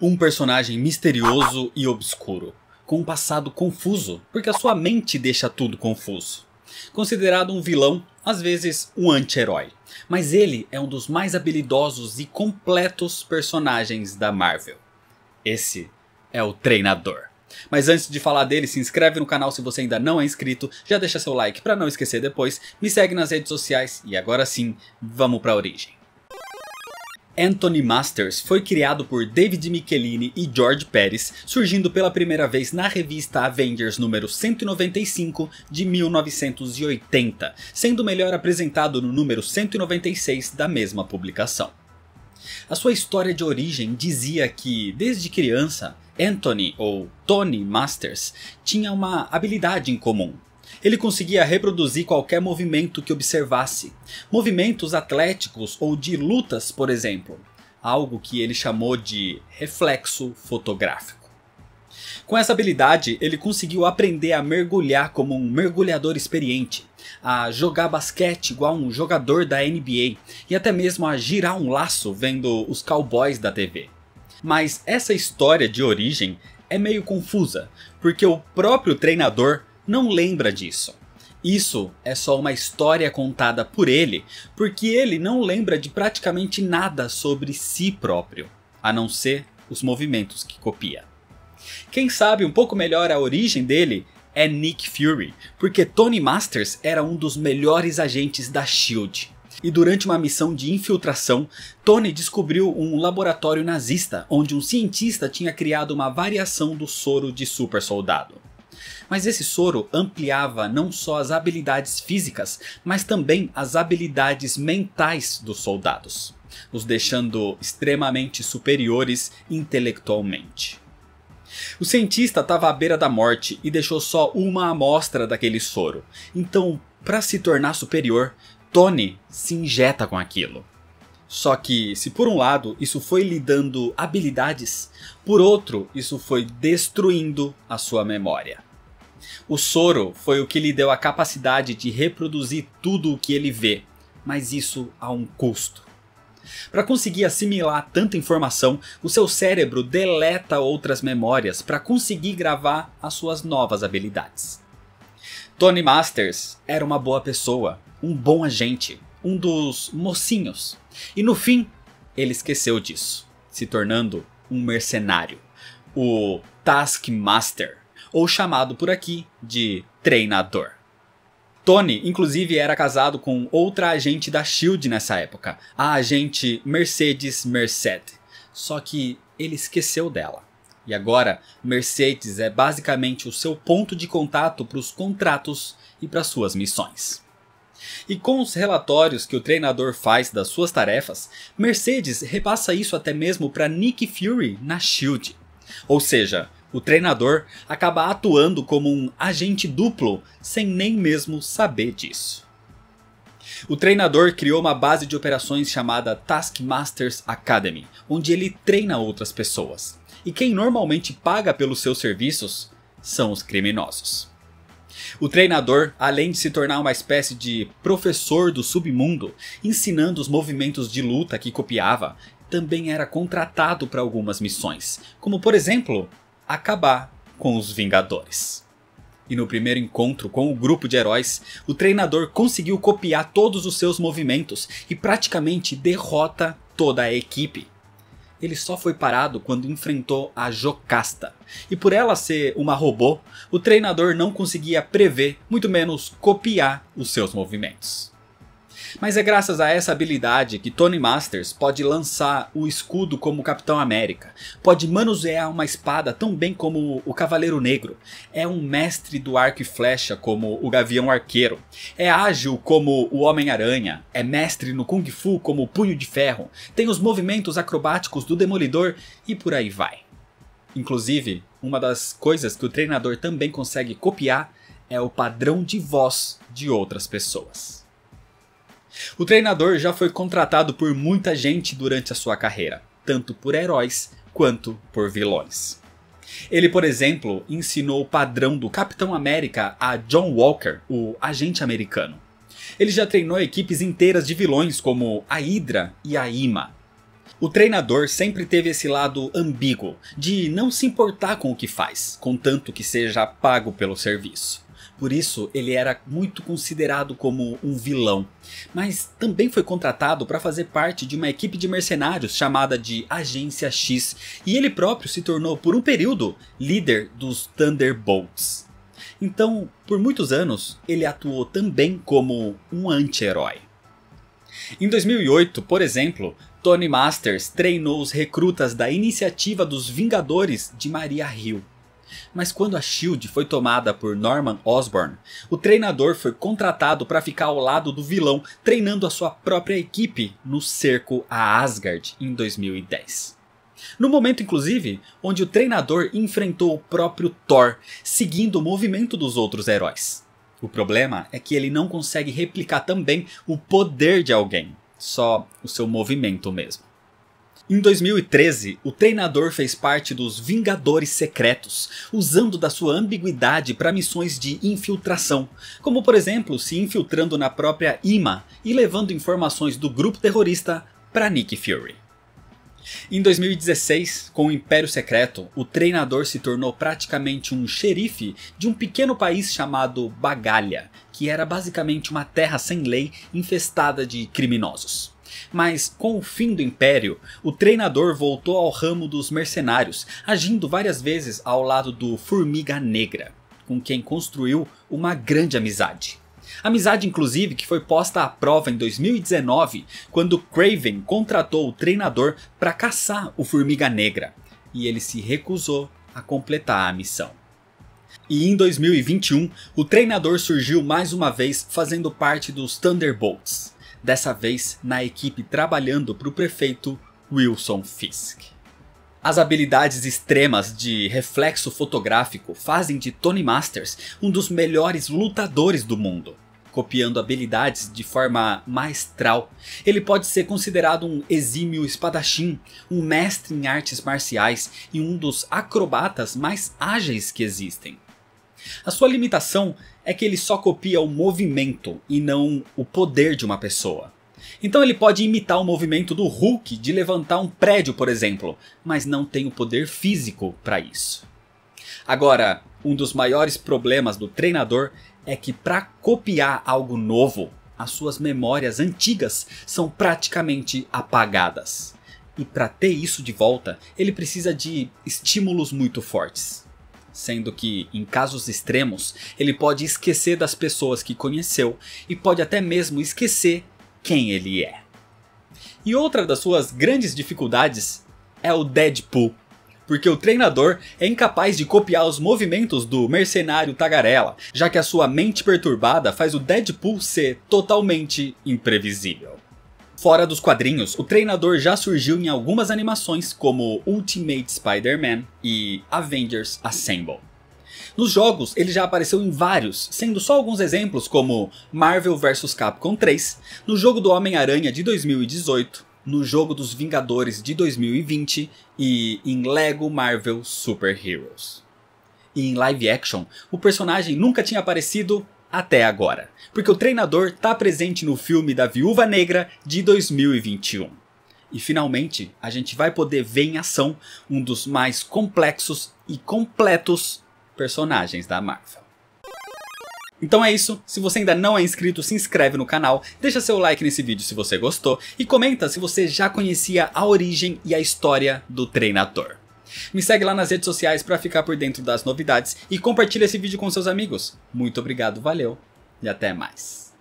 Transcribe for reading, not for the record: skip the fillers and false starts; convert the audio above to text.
Um personagem misterioso e obscuro, com um passado confuso, porque a sua mente deixa tudo confuso. Considerado um vilão, às vezes um anti-herói, mas ele é um dos mais habilidosos e completos personagens da Marvel. Esse é o Treinador. Mas antes de falar dele, se inscreve no canal se você ainda não é inscrito, já deixa seu like para não esquecer depois, me segue nas redes sociais e agora sim, vamos para a origem. Anthony Masters foi criado por David Michelinie e George Pérez, surgindo pela primeira vez na revista Avengers número 195 de 1980, sendo melhor apresentado no número 196 da mesma publicação. A sua história de origem dizia que, desde criança, Anthony, ou Tony Masters, tinha uma habilidade em comum. Ele conseguia reproduzir qualquer movimento que observasse, movimentos atléticos ou de lutas, por exemplo, algo que ele chamou de reflexo fotográfico. Com essa habilidade, ele conseguiu aprender a mergulhar como um mergulhador experiente, a jogar basquete igual um jogador da NBA e até mesmo a girar um laço vendo os cowboys da TV. Mas essa história de origem é meio confusa, porque o próprio treinador não lembra disso. Isso é só uma história contada por ele, porque ele não lembra de praticamente nada sobre si próprio, a não ser os movimentos que copia. Quem sabe um pouco melhor a origem dele é Nick Fury, porque Tony Masters era um dos melhores agentes da SHIELD. E durante uma missão de infiltração, Tony descobriu um laboratório nazista, onde um cientista tinha criado uma variação do soro de super soldado. Mas esse soro ampliava não só as habilidades físicas, mas também as habilidades mentais dos soldados, os deixando extremamente superiores intelectualmente. O cientista estava à beira da morte e deixou só uma amostra daquele soro, então, para se tornar superior, Tony se injeta com aquilo. Só que, se por um lado isso foi lhe dando habilidades, por outro isso foi destruindo a sua memória. O soro foi o que lhe deu a capacidade de reproduzir tudo o que ele vê, mas isso a um custo. Para conseguir assimilar tanta informação, o seu cérebro deleta outras memórias para conseguir gravar as suas novas habilidades. Tony Masters era uma boa pessoa, um bom agente, um dos mocinhos. E no fim, ele esqueceu disso, se tornando um mercenário, o Taskmaster, ou chamado por aqui de Treinador. Tony, inclusive, era casado com outra agente da SHIELD nessa época, a agente Mercedes Merced, só que ele esqueceu dela. E agora, Mercedes é basicamente o seu ponto de contato para os contratos e para suas missões. E com os relatórios que o treinador faz das suas tarefas, Mercedes repassa isso até mesmo para Nick Fury na SHIELD. Ou seja, o treinador acaba atuando como um agente duplo sem nem mesmo saber disso. O treinador criou uma base de operações chamada Taskmasters Academy, onde ele treina outras pessoas. E quem normalmente paga pelos seus serviços são os criminosos. O treinador, além de se tornar uma espécie de professor do submundo, ensinando os movimentos de luta que copiava, também era contratado para algumas missões, como por exemplo, acabar com os Vingadores. E no primeiro encontro com o grupo de heróis, o treinador conseguiu copiar todos os seus movimentos e praticamente derrota toda a equipe. Ele só foi parado quando enfrentou a Jocasta, e por ela ser uma robô, o treinador não conseguia prever, muito menos copiar os seus movimentos. Mas é graças a essa habilidade que Tony Masters pode lançar o escudo como o Capitão América, pode manusear uma espada tão bem como o Cavaleiro Negro, é um mestre do arco e flecha como o Gavião Arqueiro, é ágil como o Homem-Aranha, é mestre no Kung Fu como o Punho de Ferro, tem os movimentos acrobáticos do Demolidor e por aí vai. Inclusive, uma das coisas que o treinador também consegue copiar é o padrão de voz de outras pessoas. O treinador já foi contratado por muita gente durante a sua carreira, tanto por heróis quanto por vilões. Ele, por exemplo, ensinou o padrão do Capitão América a John Walker, o agente americano. Ele já treinou equipes inteiras de vilões como a Hydra e a Ima. O treinador sempre teve esse lado ambíguo, de não se importar com o que faz, contanto que seja pago pelo serviço. Por isso ele era muito considerado como um vilão, mas também foi contratado para fazer parte de uma equipe de mercenários chamada de Agência X, e ele próprio se tornou por um período líder dos Thunderbolts. Então, por muitos anos, ele atuou também como um anti-herói. Em 2008, por exemplo, Tony Masters treinou os recrutas da Iniciativa dos Vingadores de Maria Hill. Mas quando a SHIELD foi tomada por Norman Osborn, o treinador foi contratado para ficar ao lado do vilão, treinando a sua própria equipe no cerco a Asgard em 2010. No momento inclusive, onde o treinador enfrentou o próprio Thor, seguindo o movimento dos outros heróis. O problema é que ele não consegue replicar também o poder de alguém, só o seu movimento mesmo. Em 2013, o treinador fez parte dos Vingadores Secretos, usando da sua ambiguidade para missões de infiltração, como por exemplo se infiltrando na própria IMA e levando informações do grupo terrorista para Nick Fury. Em 2016, com o Império Secreto, o treinador se tornou praticamente um xerife de um pequeno país chamado Bagalha, que era basicamente uma terra sem lei infestada de criminosos. Mas com o fim do Império, o treinador voltou ao ramo dos mercenários, agindo várias vezes ao lado do Formiga Negra, com quem construiu uma grande amizade. Amizade inclusive que foi posta à prova em 2019, quando Kraven contratou o treinador para caçar o Formiga Negra, e ele se recusou a completar a missão. E em 2021, o treinador surgiu mais uma vez fazendo parte dos Thunderbolts, dessa vez na equipe trabalhando para o prefeito Wilson Fisk. As habilidades extremas de reflexo fotográfico fazem de Tony Masters um dos melhores lutadores do mundo. Copiando habilidades de forma maestral, ele pode ser considerado um exímio espadachim, um mestre em artes marciais e um dos acrobatas mais ágeis que existem. A sua limitação é que ele só copia o movimento e não o poder de uma pessoa. Então ele pode imitar o movimento do Hulk de levantar um prédio, por exemplo, mas não tem o poder físico para isso. Agora, um dos maiores problemas do treinador é que para copiar algo novo, as suas memórias antigas são praticamente apagadas. E para ter isso de volta, ele precisa de estímulos muito fortes. Sendo que, em casos extremos, ele pode esquecer das pessoas que conheceu e pode até mesmo esquecer quem ele é. E outra das suas grandes dificuldades é o Deadpool. Porque o treinador é incapaz de copiar os movimentos do mercenário tagarela, já que a sua mente perturbada faz o Deadpool ser totalmente imprevisível. Fora dos quadrinhos, o treinador já surgiu em algumas animações como Ultimate Spider-Man e Avengers Assemble. Nos jogos ele já apareceu em vários, sendo só alguns exemplos como Marvel vs Capcom 3, no jogo do Homem-Aranha de 2018, no jogo dos Vingadores de 2020 e em Lego Marvel Super Heroes. E em live action, o personagem nunca tinha aparecido até agora, porque o treinador está presente no filme da Viúva Negra de 2021. E finalmente a gente vai poder ver em ação um dos mais complexos e completos personagens da Marvel. Então é isso, se você ainda não é inscrito, se inscreve no canal, deixa seu like nesse vídeo se você gostou e comenta se você já conhecia a origem e a história do treinador. Me segue lá nas redes sociais para ficar por dentro das novidades e compartilha esse vídeo com seus amigos. Muito obrigado, valeu e até mais.